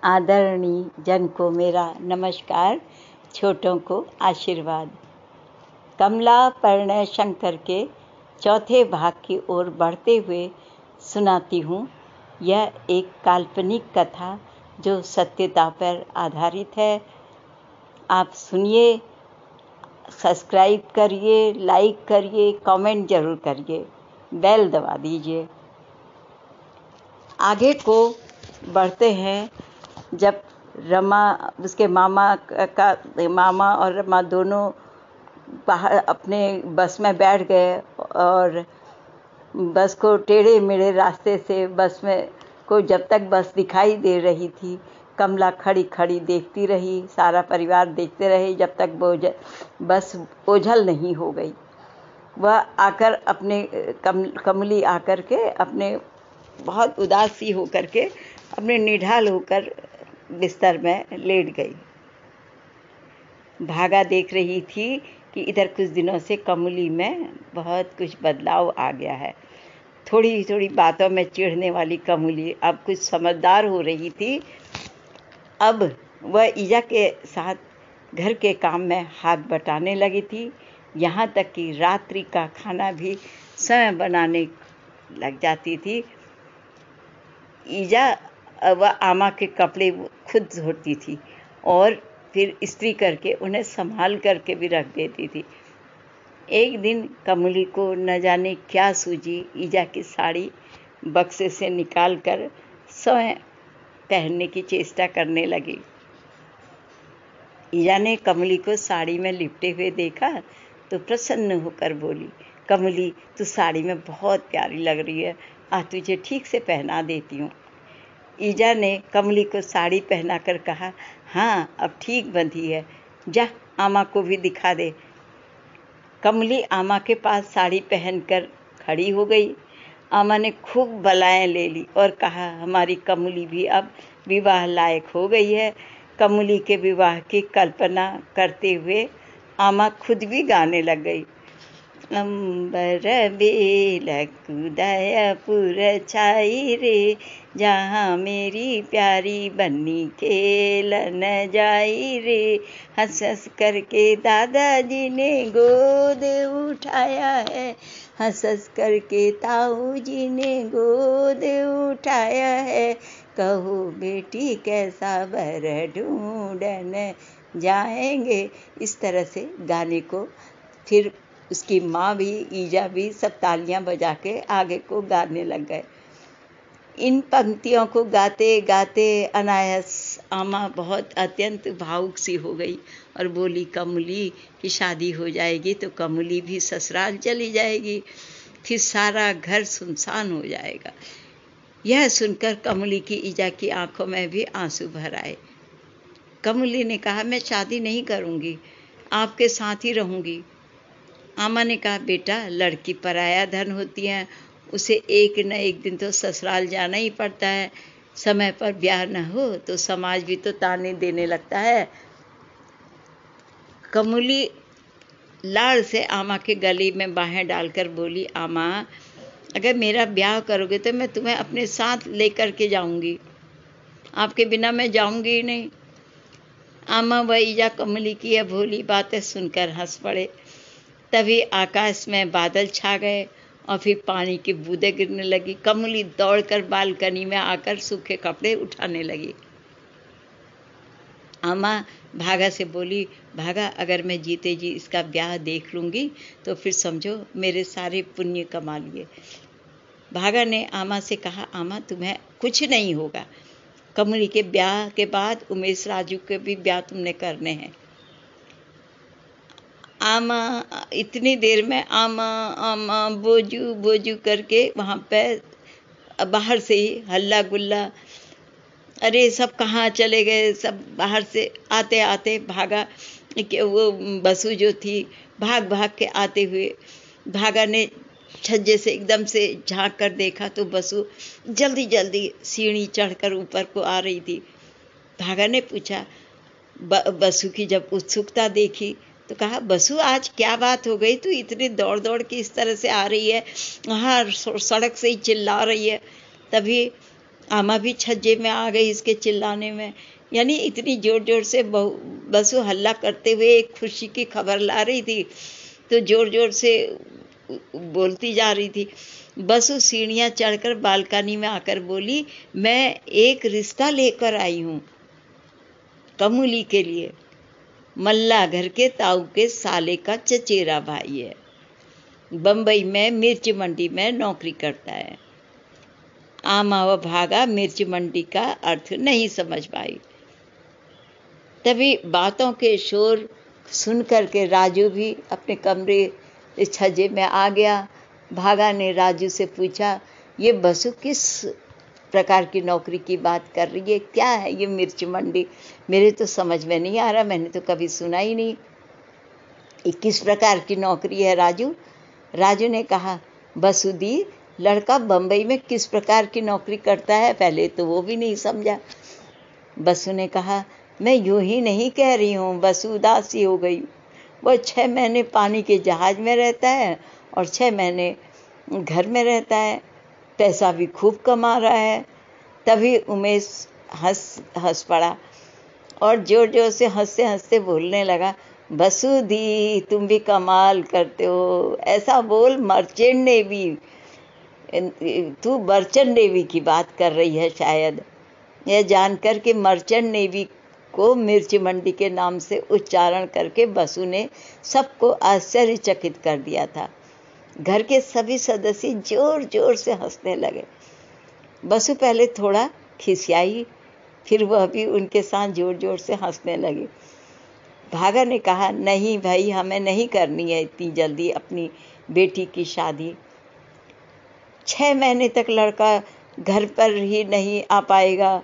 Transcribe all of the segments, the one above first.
आदरणीय जन को मेरा नमस्कार, छोटों को आशीर्वाद। कमला परिणय शंकर के चौथे भाग की ओर बढ़ते हुए सुनाती हूँ। यह एक काल्पनिक कथा जो सत्यता पर आधारित है। आप सुनिए, सब्सक्राइब करिए, लाइक करिए, कमेंट जरूर करिए, बेल दबा दीजिए। आगे को बढ़ते हैं। जब रमा उसके मामा और रमा दोनों बाहर अपने बस में बैठ गए और बस को टेढ़े मेढ़े रास्ते से बस में को जब तक बस दिखाई दे रही थी, कमला खड़ी खड़ी देखती रही। सारा परिवार देखते रहे जब तक बस ओझल नहीं हो गई। वह आकर अपने कमली आकर के अपने बहुत उदास सी होकर के अपने निढाल होकर बिस्तर में लेट गई। भागा देख रही थी कि इधर कुछ दिनों से कमली में बहुत कुछ बदलाव आ गया है। थोड़ी थोड़ी बातों में चिढ़ने वाली कमली अब कुछ समझदार हो रही थी। अब वह ईजा के साथ घर के काम में हाथ बटाने लगी थी। यहाँ तक कि रात्रि का खाना भी स्वयं बनाने लग जाती थी। ईजा वह आमा के कपड़े खुद धोती थी और फिर इस्त्री करके उन्हें संभाल करके भी रख देती थी। एक दिन कमली को न जाने क्या सूझी, ईजा की साड़ी बक्से से निकाल कर स्वयं पहनने की चेष्टा करने लगी। ईजा ने कमली को साड़ी में लिपटे हुए देखा तो प्रसन्न होकर बोली, कमली तू साड़ी में बहुत प्यारी लग रही है, आज तुझे ठीक से पहना देती हूँ। ईजा ने कमली को साड़ी पहनाकर कहा, हाँ अब ठीक बंधी है, जा आमा को भी दिखा दे। कमली आमा के पास साड़ी पहनकर खड़ी हो गई। आमा ने खूब बलाएं ले ली और कहा, हमारी कमली भी अब विवाह लायक हो गई है। कमली के विवाह की कल्पना करते हुए आमा खुद भी गाने लग गई। अंबर बेलक उदयपुर छाई रे, जहाँ मेरी प्यारी बन्नी खेलन जाई रे। हंस हंस करके दादाजी ने गोद उठाया है, हंस हंस करके ताऊ जी ने गोद उठाया है। कहो बेटी कैसा वर ढूंढन जाएंगे। इस तरह से गाने को फिर उसकी माँ भी, ईजा भी सब तालियां बजा के आगे को गाने लग गए। इन पंक्तियों को गाते गाते अनायास आमा बहुत अत्यंत भावुक सी हो गई और बोली, कमली की शादी हो जाएगी तो कमली भी ससुराल चली जाएगी, फिर सारा घर सुनसान हो जाएगा। यह सुनकर कमली की ईजा की आंखों में भी आंसू भर आए। कमली ने कहा, मैं शादी नहीं करूंगी, आपके साथ ही रहूंगी। आमा ने कहा, बेटा लड़की पराया धन होती है, उसे एक न एक दिन तो ससुराल जाना ही पड़ता है। समय पर ब्याह न हो तो समाज भी तो ताने देने लगता है। कमली लाड़ से आमा के गले में बाहें डालकर बोली, आमा अगर मेरा ब्याह करोगे तो मैं तुम्हें अपने साथ लेकर के जाऊंगी, आपके बिना मैं जाऊंगी ही नहीं। आमा व ईजा कमली की यह भोली बातें सुनकर हंस पड़े। तभी आकाश में बादल छा गए और फिर पानी की बूंदें गिरने लगी। कमली दौड़कर बालकनी में आकर सूखे कपड़े उठाने लगी। आमा भागा से बोली, भागा अगर मैं जीते जी इसका ब्याह देख लूंगी तो फिर समझो मेरे सारे पुण्य कमा लिए। भागा ने आमा से कहा, आमा तुम्हें कुछ नहीं होगा, कमली के ब्याह के बाद उमेश राजू के भी ब्याह तुमने करने हैं। आमा इतनी देर में आमा आमा बोजू बोजू करके वहाँ पे बाहर से ही हल्ला गुल्ला, अरे सब कहाँ चले गए, सब बाहर से आते आते भागा कि वो बसु जो थी भाग भाग के आते हुए, भागा ने छज्जे से एकदम से झांक कर देखा तो बसु जल्दी जल्दी सीढ़ी चढ़कर ऊपर को आ रही थी। भागा ने पूछा, बसु की जब उत्सुकता देखी तो कहा, बसु आज क्या बात हो गई, तू इतनी दौड़ दौड़ के इस तरह से आ रही है, वहाँ सड़क से ही चिल्ला रही है। तभी आमा भी छज्जे में आ गई इसके चिल्लाने में। यानी इतनी जोर जोर से बसु हल्ला करते हुए एक खुशी की खबर ला रही थी, तो जोर जोर से बोलती जा रही थी। बसु सीढ़ियाँ चढ़कर बालकनी में आकर बोली, मैं एक रिश्ता लेकर आई हूँ कमूली के लिए। मल्ला घर के ताऊ के साले का चचेरा भाई है, बम्बई में मिर्च मंडी में नौकरी करता है। आमा व भागा मिर्च मंडी का अर्थ नहीं समझ पाई। तभी बातों के शोर सुन करके राजू भी अपने कमरे छज्जे में आ गया। भागा ने राजू से पूछा, ये बसु किस प्रकार की नौकरी की बात कर रही है? क्या है ये मिर्च मंडी? मेरे तो समझ में नहीं आ रहा, मैंने तो कभी सुना ही नहीं। ये किस प्रकार की नौकरी है राजू? राजू ने कहा, बसु दी, लड़का बम्बई में किस प्रकार की नौकरी करता है पहले तो वो भी नहीं समझा। बसु ने कहा, मैं यूं ही नहीं कह रही हूँ। बसु उदासी हो गई। वो 6 महीने पानी के जहाज में रहता है और 6 महीने घर में रहता है, पैसा भी खूब कमा रहा है। तभी उमेश हंस पड़ा और जोर जोर से हंसते हंसते बोलने लगा, बसु दी, तुम भी कमाल करते हो। ऐसा बोल मर्चेंट नेवी, तू मर्चेंट नेवी की बात कर रही है शायद। यह जानकर कि मर्चेंट नेवी को मिर्च मंडी के नाम से उच्चारण करके बसु ने सबको आश्चर्यचकित कर दिया था। घर के सभी सदस्य जोर जोर से हंसने लगे। बसु पहले थोड़ा खिसियाई, फिर वह भी उनके साथ जोर जोर से हंसने लगी। भागा ने कहा, नहीं भाई, हमें नहीं करनी है इतनी जल्दी अपनी बेटी की शादी। 6 महीने तक लड़का घर पर ही नहीं आ पाएगा,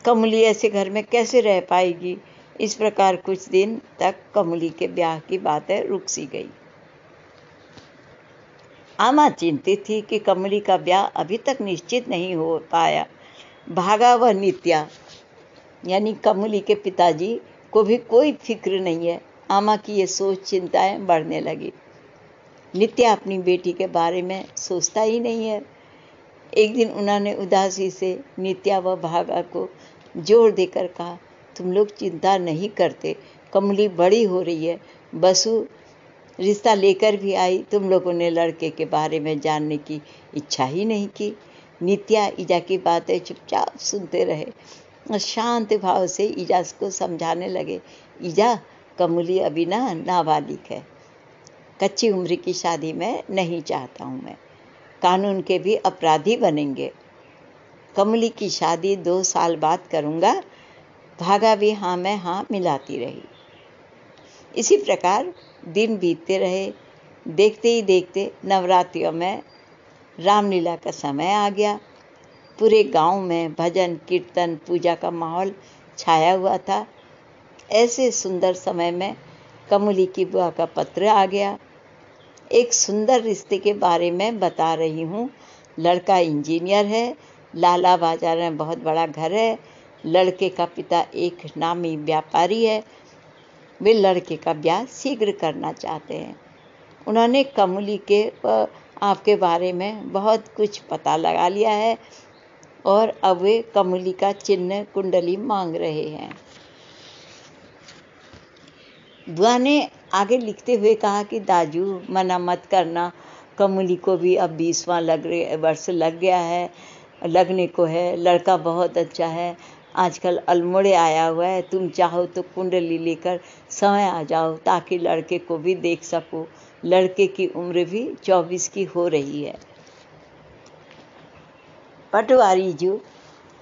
कमली ऐसे घर में कैसे रह पाएगी? इस प्रकार कुछ दिन तक कमली के ब्याह की बातें रुक सी गई। आमा चिंतित थी कि कमली का ब्याह अभी तक निश्चित नहीं हो पाया। भागा व नित्या यानी कमली के पिताजी को भी कोई फिक्र नहीं है। आमा की ये सोच चिंताएं बढ़ने लगी। नित्या अपनी बेटी के बारे में सोचता ही नहीं है। एक दिन उन्होंने उदासी से नित्या व भागा को जोर देकर कहा, तुम लोग चिंता नहीं करते, कमली बड़ी हो रही है, बसु रिश्ता लेकर भी आई, तुम लोगों ने लड़के के बारे में जानने की इच्छा ही नहीं की। नित्या ईजा की बातें चुपचाप सुनते रहे और शांत भाव से ईजा को समझाने लगे, ईजा, कमली अभी नाबालिग है, कच्ची उम्र की शादी में नहीं चाहता हूँ मैं, कानून के भी अपराधी बनेंगे। कमली की शादी 2 साल बाद करूँगा। भागा भी हाँ में हाँ मिलाती रही। इसी प्रकार दिन बीतते रहे। देखते ही देखते नवरात्रियों में रामलीला का समय आ गया। पूरे गांव में भजन कीर्तन पूजा का माहौल छाया हुआ था। ऐसे सुंदर समय में कमली की बुआ का पत्र आ गया। एक सुंदर रिश्ते के बारे में बता रही हूँ। लड़का इंजीनियर है, लाला बाजार में बहुत बड़ा घर है, लड़के का पिता एक नामी व्यापारी है। वे लड़के का ब्याह शीघ्र करना चाहते हैं। उन्होंने कमली के आपके बारे में बहुत कुछ पता लगा लिया है और अब वे कमली का चिन्ह कुंडली मांग रहे हैं। बुआ ने आगे लिखते हुए कहा कि दाजू मना मत करना, कमली को भी अब 20वां वर्ष लग गया है, लगने को है, लड़का बहुत अच्छा है, आजकल अल्मोड़े आया हुआ है, तुम चाहो तो कुंडली लेकर समय आ जाओ ताकि लड़के को भी देख सको। लड़के की उम्र भी 24 की हो रही है। पटवारी जी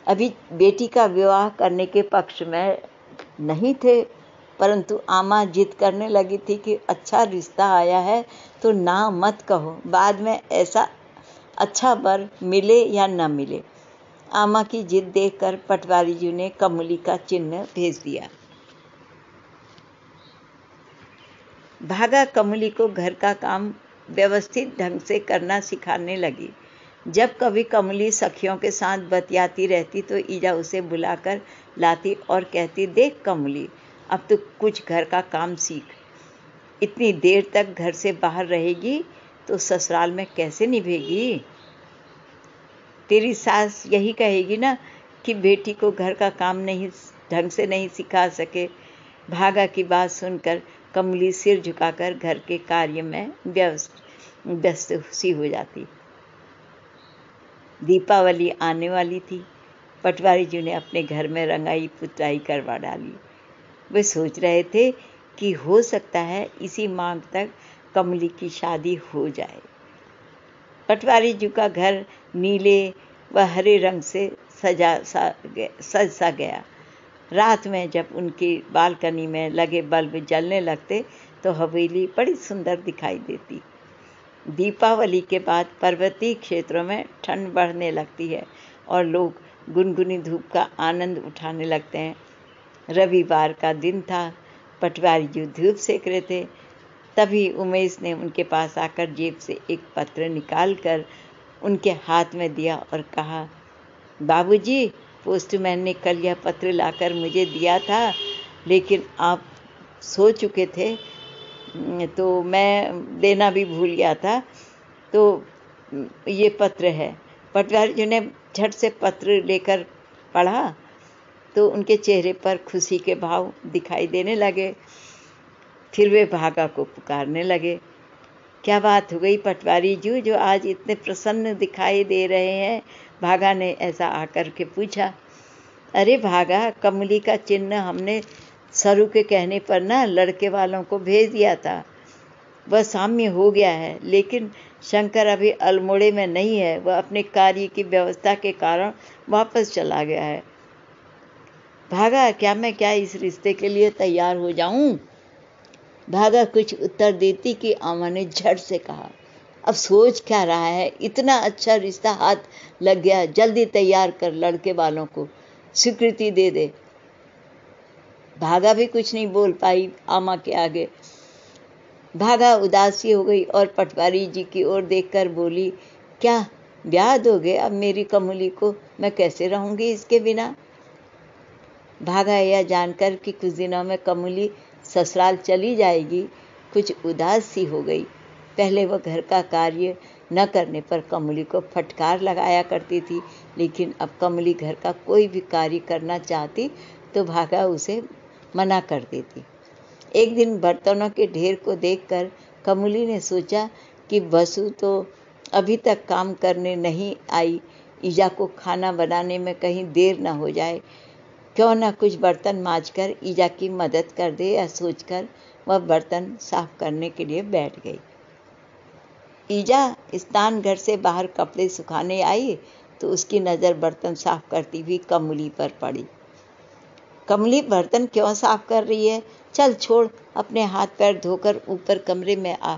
अभी बेटी का विवाह करने के पक्ष में नहीं थे, परंतु आमा जिद करने लगी थी कि अच्छा रिश्ता आया है तो ना मत कहो, बाद में ऐसा अच्छा वर मिले या न मिले। आमा की जिद देखकर पटवारी जी ने कमली का चिन्ह भेज दिया। भागा कमली को घर का काम व्यवस्थित ढंग से करना सिखाने लगी। जब कभी कमली सखियों के साथ बतियाती रहती तो ईजा उसे बुलाकर लाती और कहती, देख कमली, अब तो कुछ घर का काम सीख, इतनी देर तक घर से बाहर रहेगी तो ससुराल में कैसे निभेगी। तेरी सास यही कहेगी ना कि बेटी को घर का काम नहीं ढंग से नहीं सिखा सके। भागा की बात सुनकर कमली सिर झुकाकर घर के कार्य में व्यस्त सी हो जाती। दीपावली आने वाली थी। पटवारी जी ने अपने घर में रंगाई पुताई करवा डाली। वे सोच रहे थे कि हो सकता है इसी माह तक कमली की शादी हो जाए। पटवारी जी का घर नीले व हरे रंग से सज सा गया। रात में जब उनकी बालकनी में लगे बल्ब जलने लगते तो हवेली बड़ी सुंदर दिखाई देती। दीपावली के बाद पर्वतीय क्षेत्रों में ठंड बढ़ने लगती है और लोग गुनगुनी धूप का आनंद उठाने लगते हैं। रविवार का दिन था। पटवारी जी धूप सेक रहे थे। तभी उमेश ने उनके पास आकर जेब से एक पत्र निकालकर उनके हाथ में दिया और कहा, बाबूजी, पोस्टमैन ने कल यह पत्र लाकर मुझे दिया था, लेकिन आप सो चुके थे तो मैं देना भी भूल गया था, तो ये पत्र है। पटवारी जी ने झट से पत्र लेकर पढ़ा तो उनके चेहरे पर खुशी के भाव दिखाई देने लगे। फिर वे भागा को पुकारने लगे। क्या बात हो गई पटवारी जी, जो आज इतने प्रसन्न दिखाई दे रहे हैं? भागा ने ऐसा आकर के पूछा। अरे भागा, कमली का चिन्ह हमने सरू के कहने पर ना लड़के वालों को भेज दिया था। वह साम्य हो गया है, लेकिन शंकर अभी अल्मोड़े में नहीं है। वह अपने कार्य की व्यवस्था के कारण वापस चला गया है। भागा, क्या इस रिश्ते के लिए तैयार हो जाऊं? भागा कुछ उत्तर देती कि आमा ने झट से कहा, अब सोच क्या रहा है? इतना अच्छा रिश्ता हाथ लग गया, जल्दी तैयार कर, लड़के वालों को स्वीकृति दे दे। भागा भी कुछ नहीं बोल पाई आमा के आगे। भागा उदासी हो गई और पटवारी जी की ओर देखकर बोली, क्या ब्याह दोगे अब मेरी कमली को? मैं कैसे रहूंगी इसके बिना? भागा यह जानकर कि कुछ दिनों में कमली ससुराल चली जाएगी, कुछ उदास सी हो गई। पहले वह घर का कार्य न करने पर कमली को फटकार लगाया करती थी, लेकिन अब कमली घर का कोई भी कार्य करना चाहती तो भागा उसे मना कर देती। एक दिन बर्तनों के ढेर को देखकर कमली ने सोचा कि वसु तो अभी तक काम करने नहीं आई, ईजा को खाना बनाने में कहीं देर न हो जाए, क्यों न कुछ बर्तन मांजकर ईजा की मदद कर दे। या सोचकर वह बर्तन साफ करने के लिए बैठ गई। ईजा स्नान घर से बाहर कपड़े सुखाने आई तो उसकी नज़र बर्तन साफ करती हुई कमली पर पड़ी। कमली, बर्तन क्यों साफ कर रही है? चल छोड़, अपने हाथ पैर धोकर ऊपर कमरे में आ।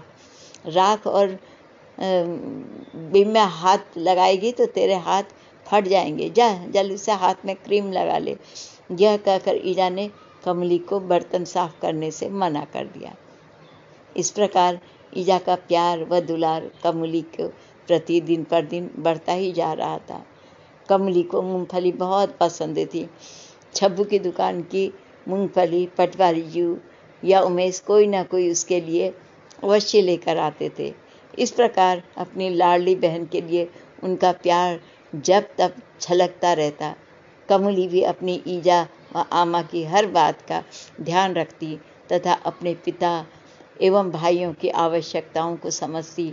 राख और बिम में हाथ लगाएगी तो तेरे हाथ फट जाएंगे। जा जल्दी से हाथ में क्रीम लगा ले। यह कहकर ईजा ने कमली को बर्तन साफ करने से मना कर दिया। इस प्रकार ईजा का प्यार व दुलार कमली को प्रति दिन पर दिन बढ़ता ही जा रहा था। कमली को मूंगफली बहुत पसंद थी। छब्बू की दुकान की मूंगफली पटवारी जी या उमेश कोई ना कोई उसके लिए अवश्य लेकर आते थे। इस प्रकार अपनी लाडली बहन के लिए उनका प्यार जब तब छलकता रहता। कमली भी अपनी ईजा व आमा की हर बात का ध्यान रखती तथा अपने पिता एवं भाइयों की आवश्यकताओं को समझती।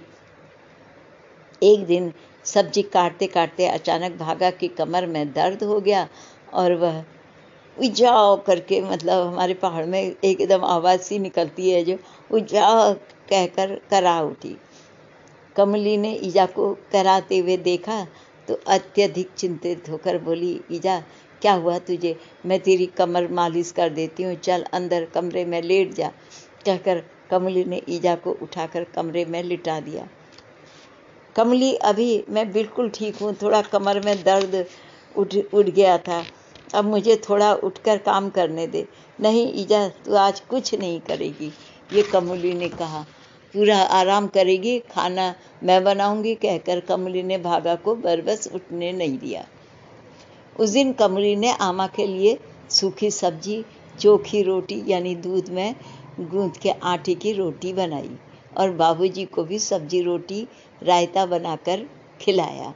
एक दिन सब्जी काटते काटते अचानक भागा की कमर में दर्द हो गया और वह उजाओ करके, मतलब हमारे पहाड़ में एकदम आवाज़ सी निकलती है जो उजाओ कहकर करा उठी। कमली ने ईजा को कराते हुए देखा तो अत्यधिक चिंतित होकर बोली, ईजा क्या हुआ तुझे? मैं तेरी कमर मालिश कर देती हूँ, चल अंदर कमरे में लेट जा। कहकर कमली ने ईजा को उठाकर कमरे में लिटा दिया। कमली, अभी मैं बिल्कुल ठीक हूँ, थोड़ा कमर में दर्द उठ गया था, अब मुझे थोड़ा उठकर काम करने दे। नहीं ईजा, तू आज कुछ नहीं करेगी, ये कमली ने कहा, पूरा आराम करेगी, खाना मैं बनाऊंगी। कहकर कमली ने भागा को बरबस उठने नहीं दिया। उस दिन कमली ने आमा के लिए सूखी सब्जी, चोखी रोटी यानी दूध में गूंथ के आटे की रोटी बनाई और बाबूजी को भी सब्जी रोटी रायता बनाकर खिलाया।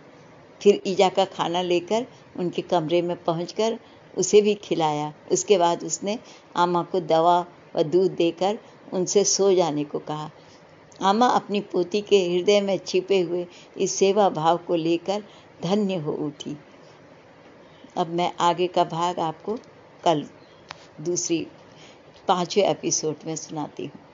फिर ईजा का खाना लेकर उनके कमरे में पहुंचकर उसे भी खिलाया। उसके बाद उसने आमा को दवा व दूध देकर उनसे सो जाने को कहा। आमा अपनी पोती के हृदय में छिपे हुए इस सेवा भाव को लेकर धन्य हो उठी। अब मैं आगे का भाग आपको कल दूसरी 5वें एपिसोड में सुनाती हूँ।